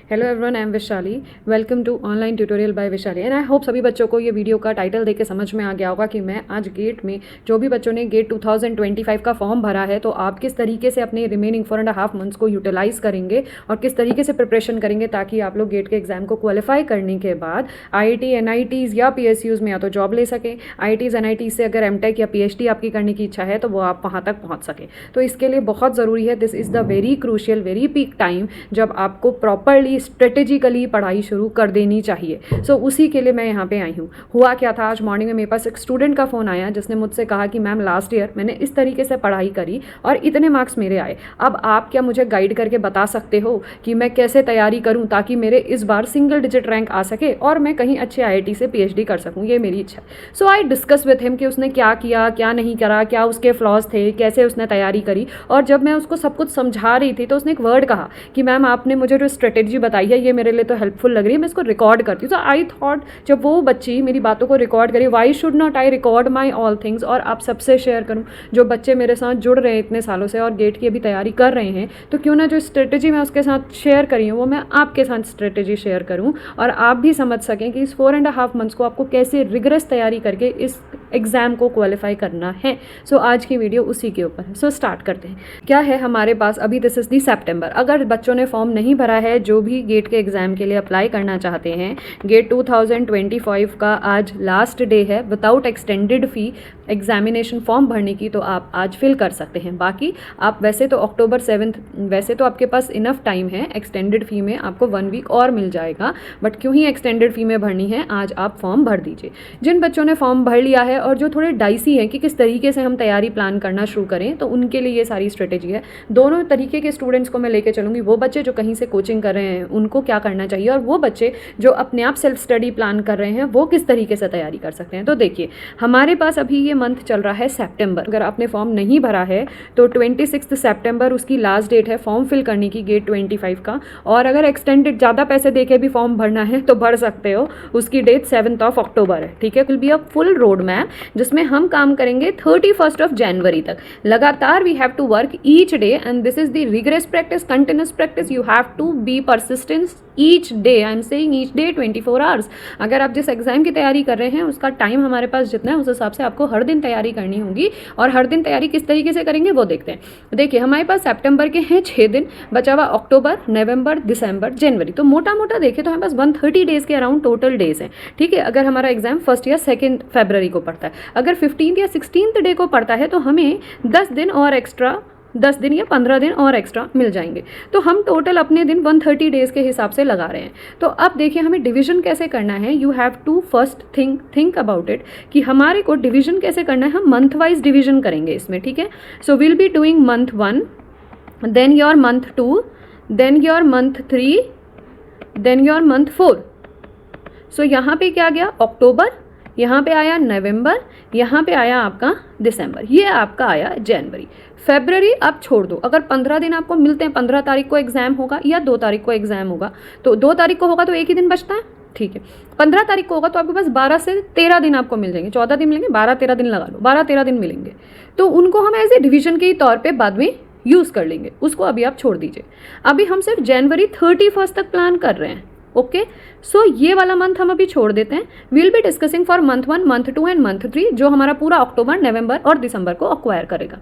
Hello everyone, I am Vishali. Welcome to online tutorial by Vishali. And I hope सभी बच्चों को ये वीडियो का टाइटल देख के समझ में आ गया होगा कि मैं आज गेट में जो भी बच्चों ने गेट 2025 का फॉर्म भरा है तो आप किस तरीके से अपने रिमेनिंग 4.5 मंथ्स को यूटिलाइज़ करेंगे और किस तरीके से प्रिपरेशन करेंगे ताकि आप लोग गेट के एग्जाम को क्वालिफाई करने के बाद IIT NITs या PSUs में या तो जॉब ले सकें। IITs NITs से अगर MTech या PhD आपकी करने की इच्छा है तो वो आप वहाँ तक पहुँच सकें। तो इसके लिए बहुत ज़रूरी है, this is the very crucial very peak time जब आपको प्रॉपरली स्ट्रेटेजिकली पढ़ाई शुरू कर देनी चाहिए। सो उसी के लिए मैं यहाँ पे आई हूँ। हुआ क्या था, आज मॉर्निंग में मेरे पास एक स्टूडेंट का फ़ोन आया जिसने मुझसे कहा कि मैम लास्ट ईयर मैंने इस तरीके से पढ़ाई करी और इतने मार्क्स मेरे आए। अब आप क्या मुझे गाइड करके बता सकते हो कि मैं कैसे तैयारी करूँ ताकि मेरे इस बार सिंगल डिजिट रैंक आ सके और मैं कहीं अच्छे IIT से PhD कर सकूँ, ये मेरी इच्छा है। सो आई डिस्कस विथ हिम कि उसने क्या किया क्या नहीं करा, क्या उसके फ्लॉज थे, कैसे उसने तैयारी करी। और जब मैं उसको सब कुछ समझा रही थी तो उसने एक वर्ड कहा कि मैम आपने मुझे जो स्ट्रेटेजी बताई है ये मेरे लिए तो हेल्पफुल लग रही है, मैं इसको रिकॉर्ड करती हूँ। तो आई थॉट जब वो बच्ची मेरी बातों को रिकॉर्ड करी, why should not I record my all things और आप सबसे शेयर करूँ। जो बच्चे मेरे साथ जुड़ रहे हैं इतने सालों से और गेट की अभी तैयारी कर रहे हैं तो क्यों ना जो स्ट्रेटेजी मैं उसके साथ शेयर करी हूँ वो मैं आपके साथ स्ट्रेटेजी शेयर करूँ और आप भी समझ सकें कि इस 4.5 मंथ्स को आपको कैसे रिगरस तैयारी करके इस एग्ज़ाम को क्वालिफाई करना है। सो आज की वीडियो उसी के ऊपर है। सो स्टार्ट करते हैं। क्या है हमारे पास अभी, दिस इज़ दी सितंबर। अगर बच्चों ने फॉर्म नहीं भरा है जो भी गेट के एग्ज़ाम के लिए अप्लाई करना चाहते हैं, गेट 2025 का आज लास्ट डे है विदाउट एक्सटेंडेड फ़ी एग्जामिनेशन फॉर्म भरने की, तो आप आज फिल कर सकते हैं। बाकी आप वैसे तो अक्टूबर 7 वैसे तो आपके पास इनफ टाइम है, एक्सटेंडेड फ़ी में आपको 1 वीक और मिल जाएगा, बट क्यों ही एक्सटेंडेड फ़ी में भरनी है, आज आप फॉर्म भर दीजिए। जिन बच्चों ने फॉर्म भर लिया है और जो थोड़े डाइसी हैं कि किस तरीके से हम तैयारी प्लान करना शुरू करें, तो उनके लिए ये सारी स्ट्रेटेजी है। दोनों तरीके के स्टूडेंट्स को मैं लेके चलूँगी। वो बच्चे जो कहीं से कोचिंग कर रहे हैं उनको क्या करना चाहिए और वो बच्चे जो अपने आप सेल्फ स्टडी प्लान कर रहे हैं वो किस तरीके से तैयारी कर सकते हैं। तो देखिए हमारे पास अभी ये मंथ चल रहा है सितंबर। अगर आपने फॉर्म नहीं भरा है तो 26 सितंबर उसकी लास्ट डेट है फॉर्म फिल करने की गेट 25 का। और अगर एक्सटेंडेड ज़्यादा पैसे दे के भी फॉर्म भरना है तो भर सकते हो, उसकी डेट 7 अक्टूबर है। ठीक है, will be a full road map जिसमें हम काम करेंगे 31 जनवरी तक। लगातार we have to work each day and this is the rigorous practice, continuous practice. You have to be persistence each day. I am saying each day 24 hours. अगर आप जिस एग्जाम की तैयारी कर रहे हैं उसका टाइम हमारे पास जितना है उस हिसाब से आपको हर दिन तैयारी करनी होगी। और हर दिन तैयारी किस तरीके से करेंगे वो देखते हैं। देखिए हमारे पास सितंबर के हैं 6 दिन, बचा हुआ अक्टूबर, नवंबर, दिसंबर, जनवरी। तो मोटा मोटा देखें तो हमारे पास 130 डेज के अराउंड टोटल डेज हैं। ठीक है, अगर हमारा एग्जाम 1 या 2 फरवरी को पड़ता है, अगर 15 या 16 डे को पड़ता है तो हमें 10 दिन और एक्स्ट्रा, 10 दिन या 15 दिन और एक्स्ट्रा मिल जाएंगे। तो हम टोटल अपने दिन 130 डेज के हिसाब से लगा रहे हैं। तो अब देखिए हमें डिवीजन कैसे करना है। You have to first think about it कि हमारे को डिवीजन कैसे करना है। हम मंथ वाइज डिवीजन करेंगे इसमें। ठीक है, so will be doing month 1, then your month 2, then your month 3, then your month 4। So यहाँ पे क्या गया, अक्टूबर, यहाँ पे आया नवंबर, यहाँ पे आया आपका दिसंबर, ये आपका आया जनवरी। फरवरी आप छोड़ दो। अगर 15 दिन आपको मिलते हैं, 15 तारीख को एग्जाम होगा या 2 तारीख को एग्जाम होगा, तो 2 तारीख को होगा तो एक ही दिन बचता है। ठीक है, 15 तारीख को होगा तो आपके पास 12 से 13 दिन आपको मिल जाएंगे। 14 दिन मिलेंगे, 12-13 दिन लगा लो, 12-13 दिन मिलेंगे। तो उनको हम एज ए डिवीजन के तौर पर बाद में यूज़ कर लेंगे, उसको अभी आप छोड़ दीजिए। अभी हम सिर्फ जनवरी 31 तक प्लान कर रहे हैं। ओके, सो ये वाला मंथ हम अभी छोड़ देते हैं। Will be discussing for month 1, month 2 and month 3 जो हमारा पूरा अक्टूबर, नवंबर और दिसंबर को अक्वायर करेगा।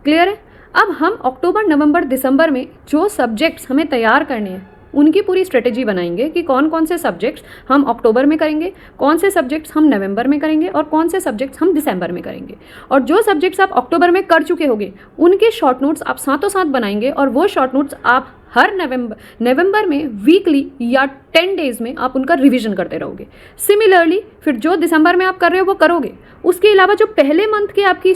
क्लियर है। अब हम अक्टूबर, नवंबर, दिसंबर में जो सब्जेक्ट्स हमें तैयार करने हैं उनकी पूरी स्ट्रेटेजी बनाएंगे कि कौन कौन से सब्जेक्ट्स हम अक्टूबर में करेंगे, कौन से सब्जेक्ट्स हम नवंबर में करेंगे और कौन से सब्जेक्ट्स हम दिसंबर में करेंगे। और जो सब्जेक्ट्स आप अक्टूबर में कर चुके होंगे उनके शॉर्ट नोट्स आप साथों साथ बनाएंगे और वो शॉर्ट नोट्स आप हर नवंबर में वीकली या 10 डेज में आप उनका रिवीजन करते रहोगे। सिमिलरली फिर जो दिसंबर में आप कर रहे हो वो करोगे। उसके अलावा जो पहले मंथ के आपकी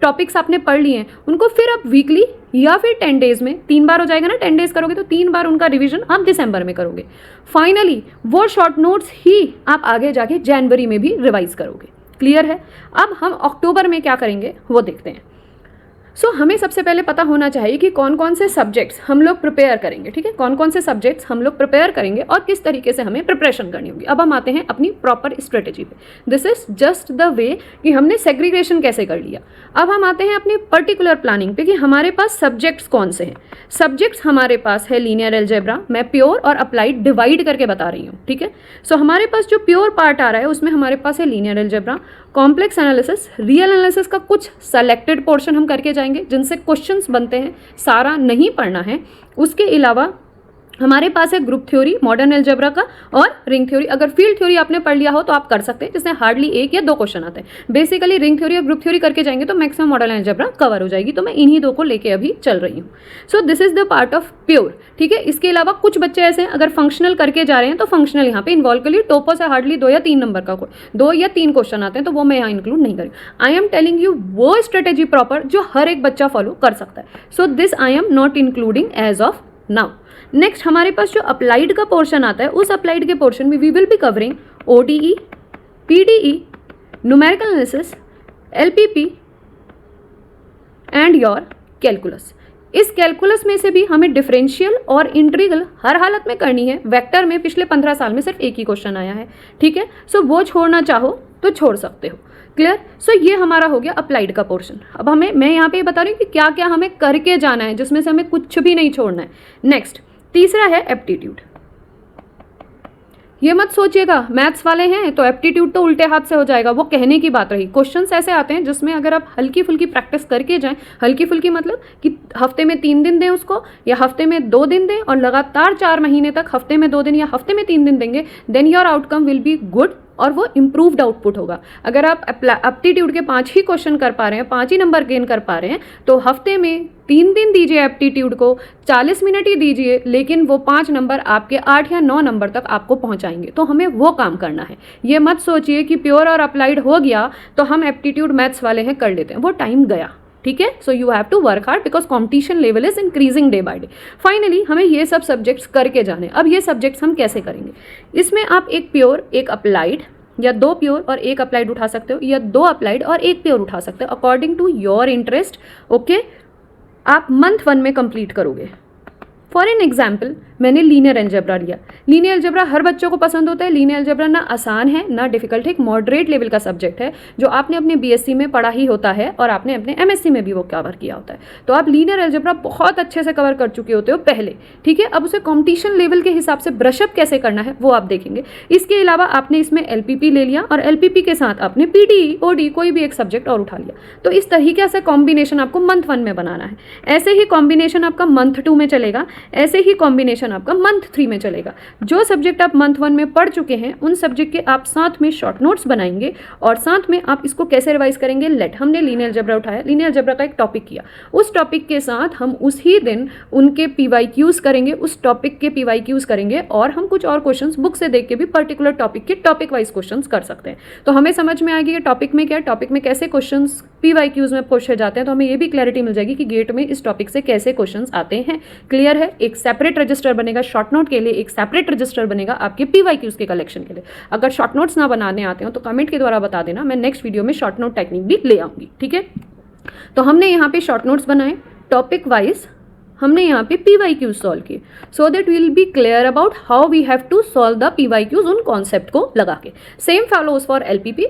टॉपिक्स आपने पढ़ लिए हैं उनको फिर आप वीकली या फिर 10 डेज में, 3 बार हो जाएगा ना, 10 डेज करोगे तो 3 बार उनका रिवीजन आप दिसंबर में करोगे। फाइनली वो शॉर्ट नोट्स ही आप आगे जाके जनवरी में भी रिवाइज करोगे। क्लियर है। अब हम अक्टूबर में क्या करेंगे वो देखते हैं। सो हमें सबसे पहले पता होना चाहिए कि कौन कौन से सब्जेक्ट्स हम लोग प्रिपेयर करेंगे, ठीक है, कौन कौन से सब्जेक्ट्स हम लोग प्रिपेयर करेंगे और किस तरीके से हमें प्रिपरेशन करनी होगी। अब हम आते हैं अपनी प्रॉपर स्ट्रेटेजी पे। This is just the way कि हमने सेग्रीगेशन कैसे कर लिया। अब हम आते हैं अपनी पर्टिकुलर प्लानिंग पे कि हमारे पास सब्जेक्ट्स कौन से हैं। सब्जेक्ट्स हमारे पास है लीनियर अलजेब्रा, मैं प्योर और अप्लाइड डिवाइड करके बता रही हूँ, ठीक है। सो हमारे पास जो प्योर पार्ट आ रहा है उसमें हमारे पास है linear algebra, complex analysis, real analysis का कुछ सेलेक्टेड पोर्शन हम करके जाएंगे जिनसे क्वेश्चंस बनते हैं, सारा नहीं पढ़ना है। उसके अलावा हमारे पास है ग्रुप थ्योरी, मॉडर्न अलजेब्रा का, और रिंग थ्योरी। अगर फील्ड थ्योरी आपने पढ़ लिया हो तो आप कर सकते हैं, जिसमें हार्डली 1 या 2 क्वेश्चन आते हैं। बेसिकली रिंग थ्योरी और ग्रुप थ्योरी करके जाएंगे तो मैक्सिमम मॉडर्न अलजेब्रा कवर हो जाएगी। तो मैं इन्हीं 2 को लेके अभी चल रही हूँ। So this is the part of pure, ठीक है। इसके अलावा कुछ बच्चे ऐसे हैं अगर फंक्शनल करके जा रहे हैं तो फंक्शनल यहाँ पे इन्वॉल्व कर लिए। टोपो से हार्डली 2 या 3 नंबर का 2 या 3 क्वेश्चन आते हैं तो वो मैं यहाँ इंक्लूड नहीं करूँ। आई एम टेलिंग यू वो स्ट्रेटेजी प्रॉपर जो हर एक बच्चा फॉलो कर सकता है। So this I am not including as of now. Next हमारे पास जो अप्लाइड का पोर्शन आता है, उस अप्लाइड के पोर्शन में we will be covering ODE, PDE, numerical analysis, LPP and your calculus. इस कैलकुलस में से भी हमें डिफरेंशियल और इंटीग्रल हर हालत में करनी है। वेक्टर में पिछले 15 साल में सिर्फ एक ही क्वेश्चन आया है, ठीक है। सो वो छोड़ना चाहो तो छोड़ सकते हो। क्लियर। सो ये हमारा हो गया अप्लाइड का पोर्शन। अब मैं यहाँ पे बता रही हूँ कि क्या क्या हमें करके जाना है, जिसमें से हमें कुछ भी नहीं छोड़ना है। नेक्स्ट तीसरा है एप्टीट्यूड। ये मत सोचिएगा मैथ्स वाले हैं तो एप्टीट्यूड तो उल्टे हाथ से हो जाएगा, वो कहने की बात रही। क्वेश्चंस ऐसे आते हैं जिसमें अगर आप हल्की फुल्की प्रैक्टिस करके जाएं, हल्की फुल्की मतलब कि हफ्ते में 3 दिन दें उसको, या हफ्ते में 2 दिन दें, और लगातार 4 महीने तक हफ्ते में 2 दिन या हफ्ते में 3 दिन देंगे, then your outcome will be good और वो इम्प्रूव्ड आउटपुट होगा। अगर आप एप्टीट्यूड के 5 ही क्वेश्चन कर पा रहे हैं, 5 ही नंबर गेन कर पा रहे हैं, तो हफ्ते में 3 दिन दीजिए एप्टीट्यूड को, 40 मिनट ही दीजिए, लेकिन वो 5 नंबर आपके 8 या 9 नंबर तक आपको पहुंचाएंगे। तो हमें वो काम करना है। ये मत सोचिए कि प्योर और अप्लाइड हो गया तो हम एप्टीट्यूड मैथ्स वाले हैं कर लेते हैं, वो टाइम गया, ठीक है। So you have to work hard because competition level is increasing day by day. Finally हमें ये सब सब्जेक्ट्स करके जाने। अब ये सब्जेक्ट्स हम कैसे करेंगे, इसमें आप एक प्योर एक अप्लाइड या 2 प्योर और 1 अप्लाइड उठा सकते हो, या 2 अप्लाइड और 1 प्योर उठा सकते हो according to your interest, okay. आप मंथ 1 में कंप्लीट करोगे। फॉर एन एग्जाम्पल मैंने लीनियर अलजेब्रा लिया। लीनियर अलजेब्रा हर बच्चों को पसंद होता है। लीनियर अलजेब्रा ना आसान है ना डिफिकल्ट है, एक मॉडरेट लेवल का सब्जेक्ट है जो आपने अपने BSc में पढ़ा ही होता है और आपने अपने MSc में भी वो कवर किया होता है। तो आप लीनियर अलजेब्रा बहुत अच्छे से कवर कर चुके होते हो पहले, ठीक है। अब उसे कॉम्पिटिशन लेवल के हिसाब से ब्रशअप कैसे करना है वो आप देखेंगे। इसके अलावा आपने इसमें LPP ले लिया और LPP के साथ आपने PDE, ODE कोई भी एक सब्जेक्ट और उठा लिया। तो इस तरीके से कॉम्बिनेशन आपको मंथ 1 में बनाना है। ऐसे ही कॉम्बिनेशन आपका मंथ 2 में चलेगा, ऐसे ही कॉम्बिनेशन आपका मंथ 3 में चलेगा। जो सब्जेक्ट आप मंथ 1 में पढ़ चुके हैं उन सब्जेक्ट के आप साथ में शॉर्ट नोट्स बनाएंगे और साथ में आप इसको कैसे रिवाइज करेंगे। लेट हमने लीनियर अलजेब्रा उठाया, लीनियर अलजेब्रा का एक टॉपिक किया, उस टॉपिक के साथ हम उसी दिन उनके PYQs करेंगे, उस टॉपिक के PYQs करेंगे, और हम कुछ और क्वेश्चंस बुक से देख के भी पर्टिकुलर टॉपिक के टॉपिक वाइज क्वेश्चंस कर सकते हैं। तो हमें समझ में आएगी कि टॉपिक में क्या है, टॉपिक में कैसे क्वेश्चंस PYQs में पूछे जाते हैं। तो हमें ये भी क्लैरिटी मिल जाएगी कि गेट में इस टॉपिक से कैसे क्वेश्चंस आते हैं। क्लियर है। एक सेपरेट रजिस्टर बनेगा शॉर्ट नोट के लिए, एक सेपरेट रजिस्टर बनेगा आपके PYQs के कलेक्शन के लिए। अगर शॉर्ट नोट्स ना बनाने आते हो तो कमेंट के द्वारा बता देना, मैं नेक्स्ट वीडियो में शॉर्ट नोट टेक्निक भी ले आऊंगी, ठीक है। तो हमने यहाँ पे शॉर्ट नोट्स बनाए टॉपिक वाइज, हमने यहाँ पे PYQs सॉल्व किए so that will be clear about how we have to solve the PYQs उन कॉन्सेप्ट को लगा के। सेम फॉलोज फॉर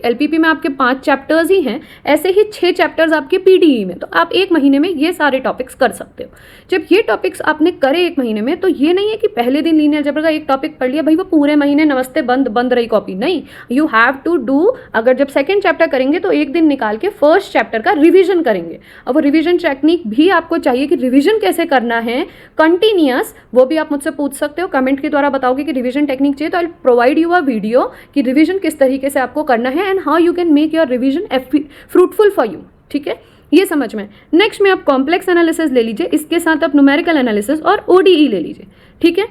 LPP में आपके 5 चैप्टर्स ही हैं, ऐसे ही 6 चैप्टर्स आपके PDE में। तो आप 1 महीने में ये सारे टॉपिक्स कर सकते हो। जब ये टॉपिक्स आपने करे 1 महीने में, तो ये नहीं है कि पहले दिन लीनियर अलजेब्रा का एक टॉपिक पढ़ लिया, भाई वो पूरे महीने नमस्ते बंद रही कॉपी। नहीं, यू हैव टू डू, अगर जब सेकेंड चैप्टर करेंगे तो 1 दिन निकाल के फर्स्ट चैप्टर का रिविजन करेंगे। अब वो रिविजन टेक्निक भी आपको चाहिए कि रिविजन कैसे करना है कंटिन्यूअस, वो भी आप मुझसे पूछ सकते हो, कमेंट के द्वारा बताओगे कि रिवीजन टेक्निक चाहिए तो I provide you a video कि रिवीजन किस तरीके से आपको करना है and how you can make your revision fruitful for you, ठीक है। ये समझ में। नेक्स्ट में आप कॉम्प्लेक्स एनालिसिस ले लीजिए, इसके साथ आप न्यूमेरिकल एनालिसिस और ODE ले लीजिए, ठीक है।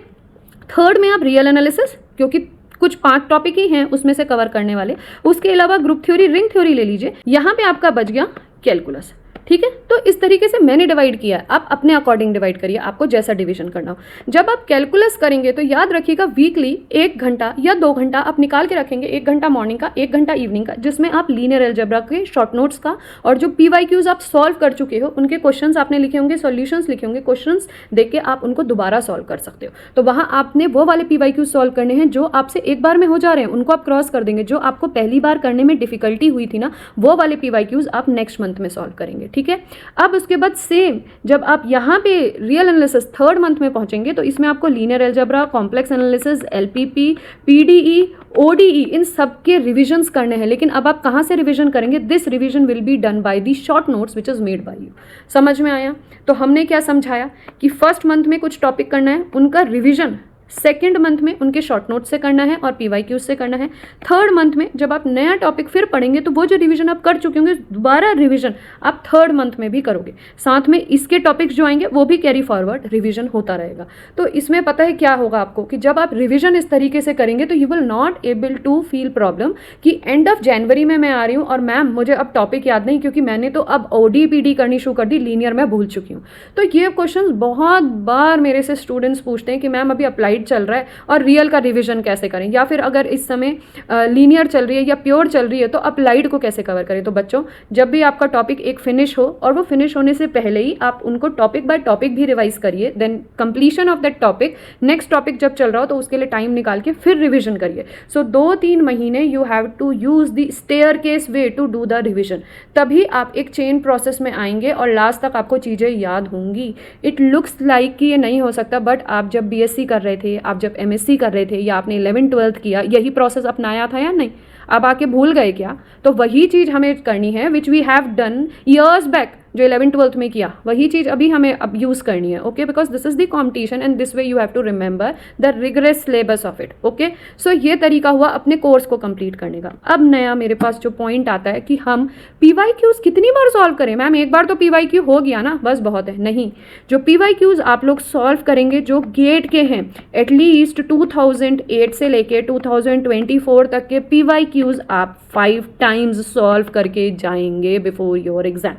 थर्ड में आप रियल एनालिसिस, क्योंकि कुछ 5 टॉपिक ही हैं उसमें से कवर करने वाले। उसके अलावा ग्रुप थ्योरी, रिंग थ्योरी ले लीजिए। यहाँ पे आपका बच गया कैलकुलस, ठीक है। तो इस तरीके से मैंने डिवाइड किया है, आप अपने अकॉर्डिंग डिवाइड करिए, आपको जैसा डिवीजन करना हो। जब आप कैलकुलस करेंगे तो याद रखिएगा वीकली 1 घंटा या 2 घंटा आप निकाल के रखेंगे, 1 घंटा मॉर्निंग का, 1 घंटा इवनिंग का, जिसमें आप लीनियर अलजेब्रा के शॉर्ट नोट्स का और जो PYQs आप सॉल्व कर चुके हो उनके क्वेश्चंस आपने लिखे होंगे, सॉल्यूशंस लिखे होंगे, क्वेश्चंस देख के आप उनको दोबारा सॉल्व कर सकते हो। तो वहां आपने वो वाले PYQs सॉल्व करने हैं जो आपसे एक बार में हो जा रहे हैं, उनको आप क्रॉस कर देंगे। जो आपको पहली बार करने में डिफिकल्टी हुई थी ना, वो वाले PYQs आप नेक्स्ट मंथ में सॉल्व करेंगे, ठीक है। अब उसके बाद सेम जब आप यहाँ पे रियल एनालिसिस 3rd मंथ में पहुंचेंगे तो इसमें आपको linear algebra, complex analysis, LPP, PDE, ODE इन सब के रिविजन्स करने हैं। लेकिन अब आप कहाँ से रिविजन करेंगे? This revision will be done by the short notes which is made by you. समझ में आया? तो हमने क्या समझाया कि फर्स्ट मंथ में कुछ टॉपिक करना है, उनका रिविजन 2nd मंथ में उनके शॉर्ट नोट से करना है और PYQs से करना है। 3rd मंथ में जब आप नया टॉपिक फिर पढ़ेंगे तो वो जो रिवीजन आप कर चुके होंगे दोबारा रिवीजन आप 3rd मंथ में भी करोगे। साथ में इसके टॉपिक्स जो आएंगे वो भी कैरी फॉरवर्ड रिवीजन होता रहेगा। तो इसमें पता है क्या होगा आपको कि जब आप रिवीजन इस तरीके से करेंगे तो you will not able to feel problem कि एंड ऑफ जनवरी में मैं आ रही हूँ और मैम मुझे अब टॉपिक याद नहीं क्योंकि मैंने तो अब OD-PD करनी शुरू कर दी, लीनियर मैं भूल चुकी हूँ। तो ये क्वेश्चन बहुत बार मेरे से स्टूडेंट्स पूछते हैं कि मैम अभी अप्लाइड चल रहा है और रियल का रिवीजन कैसे करें, या फिर अगर इस समय लीनियर चल रही है या प्योर चल रही है तो अप्लाइड को कैसे कवर करें। तो बच्चों जब भी आपका टॉपिक एक फिनिश हो और वो फिनिश होने से पहले ही आप उनको टॉपिक बाय टॉपिक भी रिवाइज करिए, then completion of that topic, next topic जब चल रहा हो तो उसके लिए टाइम निकाल के फिर रिविजन करिए। सो 2-3 महीने you have to use the staircase way to do the revision, तभी आप एक चेन प्रोसेस में आएंगे और लास्ट तक आपको चीज़ें याद होंगी। इट लुक्स लाइक कि ये नहीं हो सकता, बट आप जब BSc कर रहे थे, आप जब MSc कर रहे थे या आपने 11th-12th किया, यही प्रोसेस अपनाया था या नहीं? अब आके भूल गए क्या? तो वही चीज़ हमें करनी है which we have done years back, जो 11th-12th में किया वही चीज़ अभी हमें अब यूज़ करनी है। Okay, because this is the competition and this way you have to remember the rigorous syllabus of it. Okay, so ये तरीका हुआ अपने कोर्स को कंप्लीट करने का। अब नया मेरे पास जो पॉइंट आता है कि हम PYQs कितनी बार सॉल्व करें। मैम एक बार तो PYQ हो गया ना, बस बहुत है। नहीं, जो PYQs आप लोग सॉल्व करेंगे जो गेट के हैं, एटलीस्ट 2008 से लेके 2024 तक के PYQs आप 5 टाइम्स सॉल्व करके जाएंगे बिफोर योर एग्जाम।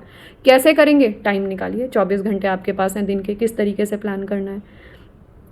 कैसे करेंगे? टाइम निकालिए, 24 घंटे आपके पास हैं दिन के, किस तरीके से प्लान करना है।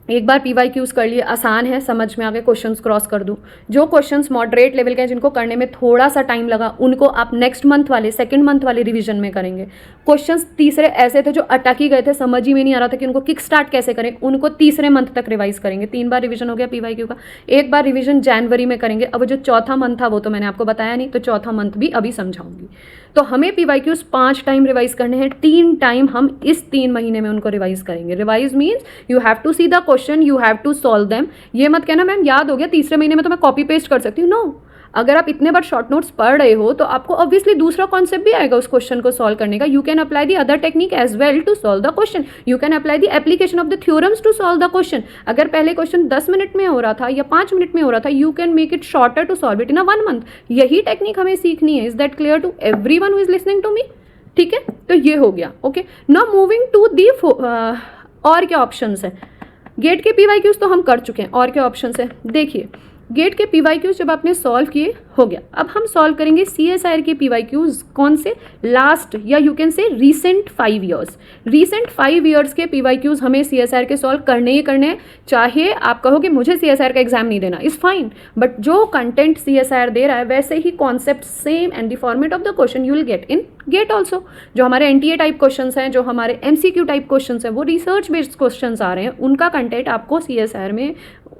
एक बार PYQs कर लिए, आसान है, समझ में आ गए, क्वेश्चंस क्रॉस कर दूं। जो क्वेश्चंस मॉडरेट लेवल के हैं जिनको करने में थोड़ा सा टाइम लगा उनको आप नेक्स्ट मंथ वाले 2nd मंथ वाले रिवीजन में करेंगे। क्वेश्चंस तीसरे ऐसे थे जो अटक ही गए थे, समझ ही में नहीं आ रहा था कि उनको किक स्टार्ट कैसे करें, उनको तीसरे मंथ तक रिवाइज करेंगे। 3 बार रिवीजन हो गया PYQ का। एक बार रिवीजन जनवरी में करेंगे। अब जो चौथा मंथ था वो तो मैंने आपको बताया नहीं, तो चौथा मंथ भी अभी समझाऊंगी। तो हमें PYQs 5 टाइम रिवाइज करने हैं, 3 टाइम हम इस 3 महीने में उनको रिवाइज करेंगे। Revise means you have to see the question, you have to solve them. ये मत कहना मैम याद हो गया, तीसरे महीने में तो मैं कॉपी पेस्ट कर सकती हूँ। नो, अगर आप इतने बार शॉर्ट नोट्स पढ़ रहे हो तो आपको ऑब्वियसली दूसरा कॉन्सेप्ट भी आएगा उस क्वेश्चन को सॉल्व करने का। You can apply the other technique as well to solve the question. You can apply the application of the theorems to solve the question. अगर पहले क्वेश्चन 10 मिनट में हो रहा था या 5 मिनट में हो रहा था, you can make it shorter to solve it in 1 month. यही टेक्निक हमें सीखनी है। Is that clear to everyone who is listening to me? ठीक है, तो ये हो गया। Okay, now moving to the और क्या ऑप्शंस है। गेट के PYQs तो हम कर चुके हैं, और क्या ऑप्शंस है देखिए। गेट के PYQs जब आपने सॉल्व किए हो गया, अब हम सॉल्व करेंगे CSIR के PYQs। कौन से? लास्ट या you can say recent 5 years. Recent 5 years के PYQs हमें CSIR के सॉल्व करने ही करने हैं। चाहे आप कहोगे मुझे CSIR का एग्जाम नहीं देना, इज फाइन, बट जो कंटेंट CSIR दे रहा है वैसे ही concept same and the format of the question you will get in GATE also. जो हमारे NTA टाइप क्वेश्चन हैं, जो हमारे MCQ टाइप क्वेश्चन हैं, वो रिसर्च बेस्ड क्वेश्चन आ रहे हैं, उनका कंटेंट आपको CSIR में,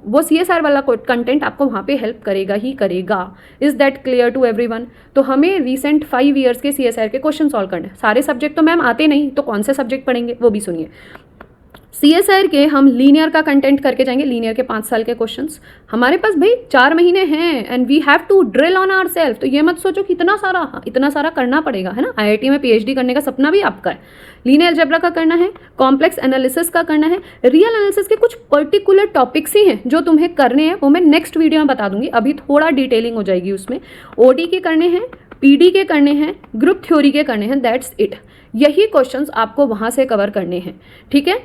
वो CSIR वाला कंटेंट आपको वहाँ पे हेल्प करेगा ही करेगा। Is that clear to everyone? तो हमें रिसेंट 5 ईयर्स के CSIR के क्वेश्चन सॉल्व करने हैं। सारे सब्जेक्ट तो मैम आते नहीं, तो कौन से सब्जेक्ट पढ़ेंगे वो भी सुनिए। CSIR के हम लीनियर का कंटेंट करके जाएंगे। लीनियर के 5 साल के क्वेश्चंस हमारे पास भाई 4 महीने हैं and we have to drill on our self. तो ये मत सोचो कि इतना सारा करना पड़ेगा, है ना। IIT में PhD करने का सपना भी आपका है। लीनियर अलजेब्रा का करना है, कॉम्प्लेक्स एनालिसिस का करना है, रियल एनालिसिस के कुछ पर्टिकुलर टॉपिक्स ही हैं जो तुम्हें करने हैं, वो मैं नेक्स्ट वीडियो में बता दूंगी, अभी थोड़ा डिटेलिंग हो जाएगी उसमें। OD के करने हैं, PD के करने हैं, ग्रुप थ्योरी के करने हैं, दैट्स इट। यही क्वेश्चंस आपको वहाँ से कवर करने हैं, ठीक है।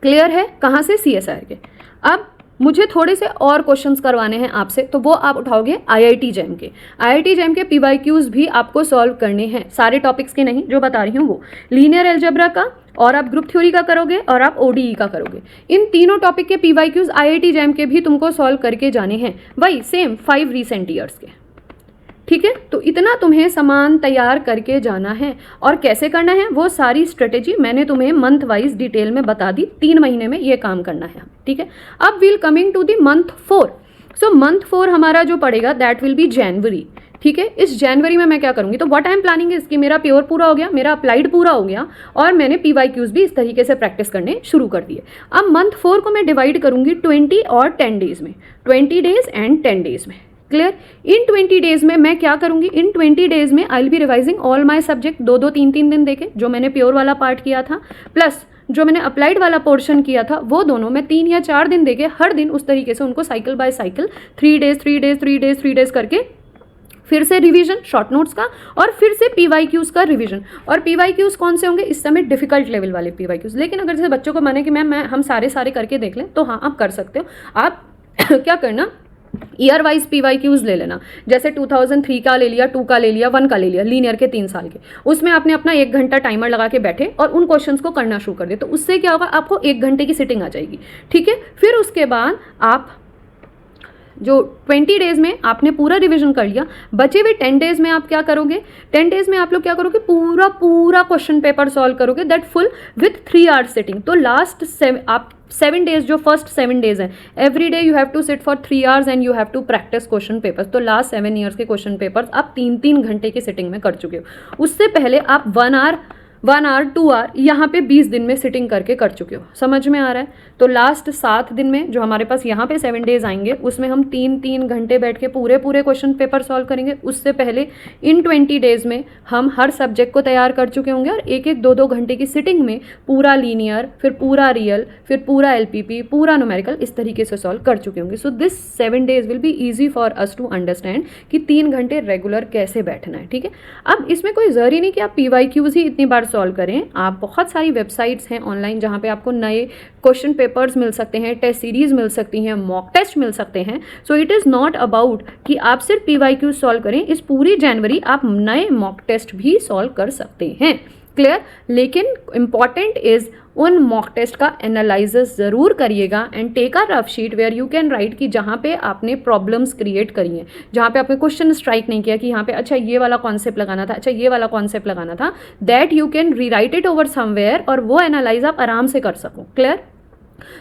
क्लियर है? कहाँ से? CSIR के। अब मुझे थोड़े से और क्वेश्चंस करवाने हैं आपसे, तो वो आप उठाओगे आईआईटी जैम के। आईआईटी जैम के पीवाईक्यूज भी आपको सॉल्व करने हैं, सारे टॉपिक्स के नहीं, जो बता रही हूँ वो। लीनियर अलजेब्रा का, और आप ग्रुप थ्योरी का करोगे, और आप ओडीई का करोगे। इन तीनों टॉपिक के पीवाईक्यूज आईआईटी जैम के भी तुमको सॉल्व करके जाने हैं, वही सेम 5 रिसेंट ईयर्स के। ठीक है, तो इतना तुम्हें सामान तैयार करके जाना है। और कैसे करना है वो सारी स्ट्रेटेजी मैंने तुम्हें मंथ वाइज डिटेल में बता दी। 3 महीने में ये काम करना है। ठीक है, अब will coming to the month 4। So month 4 हमारा जो पड़ेगा दैट विल बी जनवरी। ठीक है, इस जनवरी में मैं क्या करूंगी, तो व्हाट आई एम प्लानिंग है इसकी, मेरा प्योर पूरा हो गया, मेरा अप्लाइड पूरा हो गया, और मैंने पीवाईक्यूज भी इस तरीके से प्रैक्टिस करने शुरू कर दिए। अब मंथ 4 को मैं डिवाइड करूंगी 20 और 10 डेज में, 20 डेज एंड 10 डेज में। क्लियर? इन 20 डेज में मैं क्या करूंगी, इन 20 डेज में आई will B revising all my subject, 2-2 3-3 दिन देके, जो मैंने प्योर वाला पार्ट किया था, प्लस जो मैंने अप्लाइड वाला पोर्शन किया था, वो दोनों मैं 3 या 4 दिन देके हर दिन उस तरीके से उनको cycle by cycle 3 days 3 days 3 days 3 days करके फिर से रिवीजन शॉर्ट नोट्स का, और फिर से पीवाईक्यूज का रिवीजन। और पीवाईक्यूज कौन से होंगे इस समय, डिफिकल्ट लेवल वाले पीवाईक्यूज। लेकिन अगर जैसे बच्चों को माने कि मैम हम सारे करके देख लें, तो हाँ आप कर सकते हो। आप क्या करना, ईयर वाइज पीवाईक्यूज ले लेना। जैसे 2003 का ले लिया, 2 का ले लिया, 1 का ले लिया, लीनियर के 3 साल के, उसमें आपने अपना 1 घंटा टाइमर लगा के बैठे और उन क्वेश्चंस को करना शुरू कर दिया, तो उससे क्या होगा, आपको 1 घंटे की सिटिंग आ जाएगी। ठीक है, फिर उसके बाद आप जो 20 डेज में आपने पूरा रिवीजन कर लिया, बचे हुए 10 डेज में आप क्या करोगे, 10 डेज में आप लोग क्या करोगे, पूरा क्वेश्चन पेपर सॉल्व करोगे, that full with 3 hours sitting. तो लास्ट 7 डेज, जो फर्स्ट 7 डेज हैं, every day you have to sit for 3 hours and you have to practice question papers. तो लास्ट 7 ईयर्स के क्वेश्चन पेपर्स आप 3-3 घंटे की sitting में कर चुके हो। उससे पहले आप 1 आवर 2 आवर यहाँ पे 20 दिन में सिटिंग करके कर चुके हो। समझ में आ रहा है? तो लास्ट 7 दिन में जो हमारे पास यहाँ पे 7 डेज आएंगे, उसमें हम 3-3 घंटे बैठ के पूरे क्वेश्चन पेपर सॉल्व करेंगे। उससे पहले इन 20 डेज में हम हर सब्जेक्ट को तैयार कर चुके होंगे, और 1-1 2-2 घंटे की सिटिंग में पूरा लीनियर, फिर पूरा रियल, फिर पूरा एलपीपी, पूरा न्यूमेरिकल इस तरीके से सॉल्व कर चुके होंगे। So this 7 days will be easy for us to understand कि 3 घंटे रेगुलर कैसे बैठना है। ठीक है, अब इसमें कोई ज़रूरी नहीं कि आप पीवाईक्यूज ही इतनी बार सॉल्व करें। आप बहुत सारी वेबसाइट्स हैं ऑनलाइन जहाँ पे आपको नए क्वेश्चन पेपर्स मिल सकते हैं, टेस्ट सीरीज मिल सकती हैं, मॉक टेस्ट मिल सकते हैं। So it is not about कि आप सिर्फ पीवाईक्यू सॉल्व करें, इस पूरी जनवरी आप नए मॉक टेस्ट भी सॉल्व कर सकते हैं। क्लियर? लेकिन इंपॉर्टेंट इज उन मॉक टेस्ट का एनालिसिस ज़रूर करिएगा and take a rough sheet where you can write कि जहाँ पे आपने प्रॉब्लम्स क्रिएट करी हैं, जहाँ पे आपने क्वेश्चन स्ट्राइक नहीं किया कि यहाँ पे अच्छा ये वाला कॉन्सेप्ट लगाना था, अच्छा ये वाला कॉन्सेप्ट लगाना था, that you can rewrite it over somewhere, और वो एनालाइज आप आराम से कर सको। क्लियर?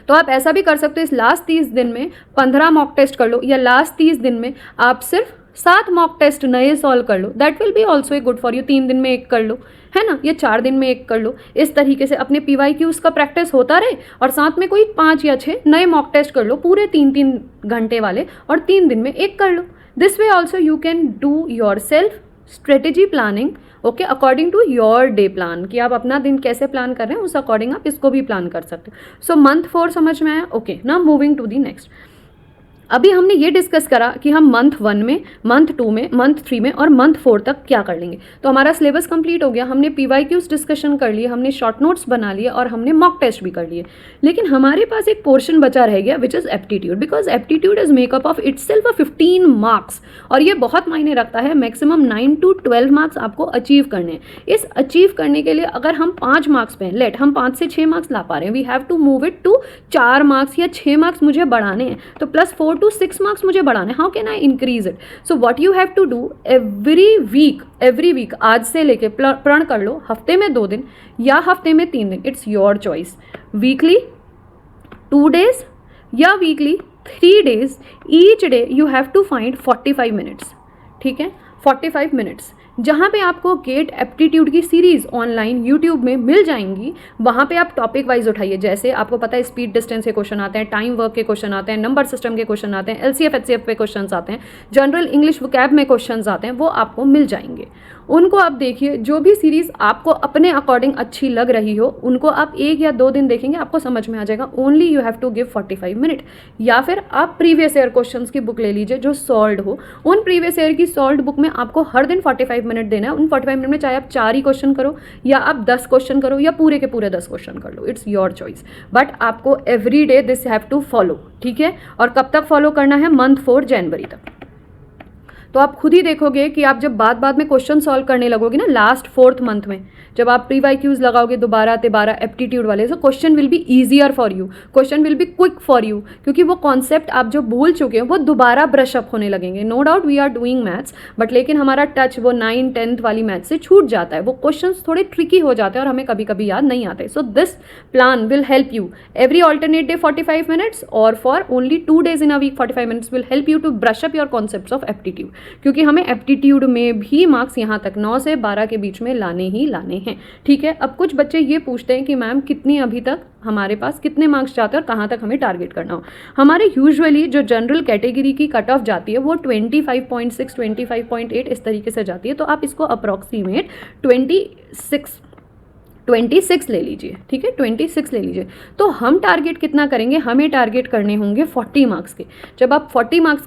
तो आप ऐसा भी कर सकते हो, इस लास्ट 30 दिन में 15 मॉक टेस्ट कर लो, या लास्ट 30 दिन में आप सिर्फ 7 मॉक टेस्ट नए सॉल्व कर लो, that will be also a good for you. 3 दिन में 1 कर लो, है ना, या 4 दिन में 1 कर लो। इस तरीके से अपने पीवाईक्यूज का प्रैक्टिस होता रहे, और साथ में कोई 5 या 6 नए मॉक टेस्ट कर लो, पूरे 3-3 घंटे वाले, और 3 दिन में 1 कर लो। This way also you can do yourself strategy planning, okay, according to your day plan, कि आप अपना दिन कैसे प्लान कर रहे हैं, उस अकॉर्डिंग आप इसको भी प्लान कर सकते हो। सो मंथ 4 समझ में आया? Okay, now moving to the next. अभी हमने ये डिस्कस करा कि हम मंथ 1 में, मंथ 2 में, मंथ 3 में और मंथ 4 तक क्या कर लेंगे। तो हमारा सिलेबस कंप्लीट हो गया, हमने पीवाईक्यूज डिस्कशन कर लिए, हमने शॉर्ट नोट्स बना लिए, और हमने मॉक टेस्ट भी कर लिए। लेकिन हमारे पास एक पोर्शन बचा रह गया which is aptitude, because aptitude is makeup of itself 15 marks, और ये बहुत मायने रखता है। मैक्सिमम 9 to 12 मार्क्स आपको अचीव करने हैं। इस अचीव करने के लिए अगर हम 5 मार्क्स पे लेट हम 5 से 6 मार्क्स ला पा रहे हैं, we have to move it to 4 marks या 6 मार्क्स मुझे बढ़ाने हैं, तो प्लस 4 to 6 मार्क्स मुझे बढ़ाने। How can I increase it? So what you have to do, every week आज से लेके प्रण कर लो, हफ्ते में 2 दिन या हफ्ते में 3 दिन, it's your choice. Weekly 2 days या weekly 3 days, each day you have to find 45 minutes. ठीक है, 45 मिनट्स, जहाँ पे आपको गेट एप्टीट्यूड की सीरीज़ ऑनलाइन यूट्यूब में मिल जाएंगी। वहाँ पे आप टॉपिक वाइज उठाइए, जैसे आपको पता है स्पीड डिस्टेंस के क्वेश्चन आते हैं, टाइम वर्क के क्वेश्चन आते हैं, नंबर सिस्टम के क्वेश्चन आते हैं, एलसीएफ एचसीएफ पे क्वेश्चन आते हैं, जनरल इंग्लिश वोकैब में क्वेश्चन आते हैं, वो आपको मिल जाएंगे। उनको आप देखिए, जो भी सीरीज़ आपको अपने अकॉर्डिंग अच्छी लग रही हो, उनको आप 1 या 2 दिन देखेंगे, आपको समझ में आ जाएगा। Only you have to give 45 minute. या फिर आप प्रीवियस ईयर क्वेश्चंस की बुक ले लीजिए जो सॉल्व हो, उन प्रीवियस ईयर की सॉल्व बुक में आपको हर दिन 45 45 मिनट देना है, उन 45 मिनट में चाहे आप 4 ही क्वेश्चन करो या आप 10 क्वेश्चन करो या पूरे के पूरे 10 क्वेश्चन कर लो, इट्स योर चॉइस, बट आपको every day this have to follow, ठीक है। और कब तक फॉलो करना है? मंथ 4 जनवरी तक। तो आप खुद ही देखोगे कि आप जब बाद में क्वेश्चन सॉल्व करने लगोगे ना, लास्ट 4th मंथ में जब आप प्री-वाईक्यूज लगाओगे दोबारा एप्टीट्यूड वाले, so question will be easier for you, question will be quick for you, क्योंकि वो कॉन्सेप्ट आप जो भूल चुके हो वो दोबारा ब्रश अप होने लगेंगे। No doubt we are doing maths, but लेकिन हमारा टच वो 9th 10th वाली मैथ्स से छूट जाता है, वो क्वेश्चन थोड़े ट्रिकी हो जाते हैं और हमें कभी कभी याद नहीं आते। So this plan will help you every alternate day 45 minutes और for only 2 days in a week 45 minutes will help you to brush up your concepts of aptitude, क्योंकि हमें एप्टीट्यूड में भी मार्क्स यहाँ तक 9 से 12 के बीच में लाने ही लाने हैं, ठीक है। अब कुछ बच्चे ये पूछते हैं कि मैम कितनी अभी तक हमारे पास कितने मार्क्स जाते हैं और कहाँ तक हमें टारगेट करना हो। हमारे यूजुअली जो जनरल कैटेगरी की कट ऑफ जाती है वो 25.6 25.8 इस तरीके से जाती है, तो आप इसको अप्रॉक्सीमेट 26 ले लीजिए, ठीक है, 26 ले लीजिए। तो हम टारगेट कितना करेंगे? हमें टारगेट करने होंगे 40 मार्क्स के। जब आप 40 मार्क्स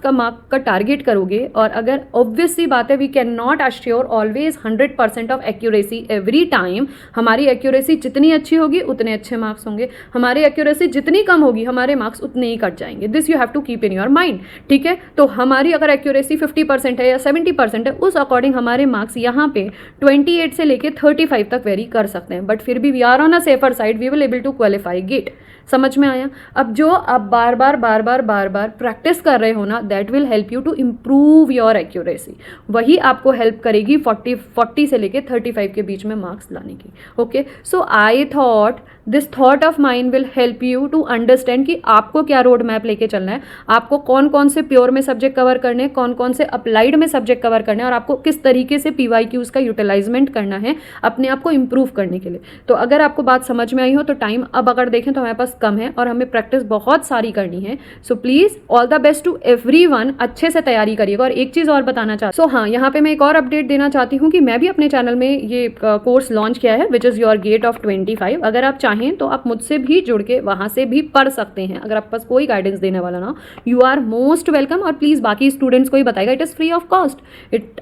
का टारगेट करोगे, और अगर ऑब्वियस सी बात है we can not assure always 100% of accuracy every time, हमारी एक्यूरेसी जितनी अच्छी होगी उतने अच्छे मार्क्स होंगे, हमारी एक्यूरेसी जितनी कम होगी हमारे मार्क्स उतने ही कट जाएंगे। This you have to keep in your mind, ठीक है। तो हमारी अगर एक्यूरेसी 50% है या 70% है, उस अकॉर्डिंग हमारे मार्क्स यहाँ पे 28 से लेके 35 तक वेरी कर सकते हैं, बट फिर भी we are on a safer side, we will able to qualify GATE. समझ में आया? अब जो आप बार बार प्रैक्टिस कर रहे हो ना, that will help you to improve your accuracy, वही आपको हेल्प करेगी 40 से लेके 35 के बीच में मार्क्स लाने की। Okay, so I thought this thought of mind will help you to understand कि आपको क्या रोड मैप लेके चलना है, आपको कौन कौन से प्योर में सब्जेक्ट कवर करने हैं, कौन कौन से अप्लाइड में सब्जेक्ट कवर करने हैं, और आपको किस तरीके से PYQs का यूटिलाइजमेंट करना है अपने आप को इम्प्रूव करने के लिए। तो अगर आपको बात समझ में आई हो तो टाइम अब अगर देखें तो हमारे पास कम है और हमें प्रैक्टिस बहुत सारी करनी है। So please all the best to everyone, अच्छे से तैयारी करिएगा। और एक चीज़ और बताना चाहती हूँ, हाँ, यहाँ पे मैं एक और अपडेट देना चाहती हूँ कि मैं भी अपने चैनल में ये कोर्स लॉन्च किया है, which is your GATE of 25। अगर आप चाहें तो आप मुझसे भी जुड़ के वहाँ से भी पढ़ सकते हैं। अगर आपके पास कोई गाइडेंस देने वाला ना, यू आर मोस्ट वेलकम। और प्लीज़ बाकी स्टूडेंट्स को ही बताएगा, it is free of cost,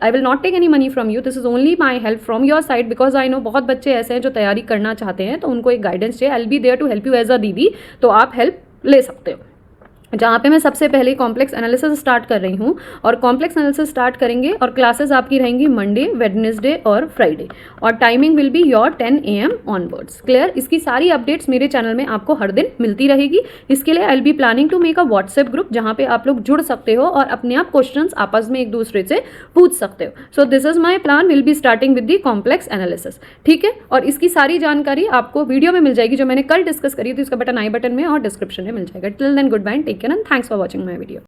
I will not take any money from you, this is only my help from your side, because I know बहुत बच्चे ऐसे हैं जो तैयारी करना चाहते हैं, तो उनको एक गाइडेंस चाहिए। I will be there to help you as a दीदी, तो आप हेल्प ले सकते हो। जहाँ पे मैं सबसे पहले कॉम्प्लेक्स एनालिसिस स्टार्ट कर रही हूँ, और कॉम्प्लेक्स एनालिसिस स्टार्ट करेंगे और क्लासेस आपकी रहेंगी मंडे, वेडनेसडे और फ्राइडे, और timing will be your 10 AM onwards. Clear? इसकी सारी अपडेट्स मेरे चैनल में आपको हर दिन मिलती रहेगी। इसके लिए I will be planning to make a WhatsApp group जहाँ पे आप लोग जुड़ सकते हो और अपने आप क्वेश्चंस आपस में एक दूसरे से पूछ सकते हो। So this is my plan, will be starting with the complex analysis, ठीक है। और इसकी सारी जानकारी आपको वीडियो में मिल जाएगी जो मैंने कल डिस्कस करी थी, उसका बटन आई बटन में और डिस्क्रिप्शन में मिल जाएगा। Till then good bye, take care and thanks for watching my video.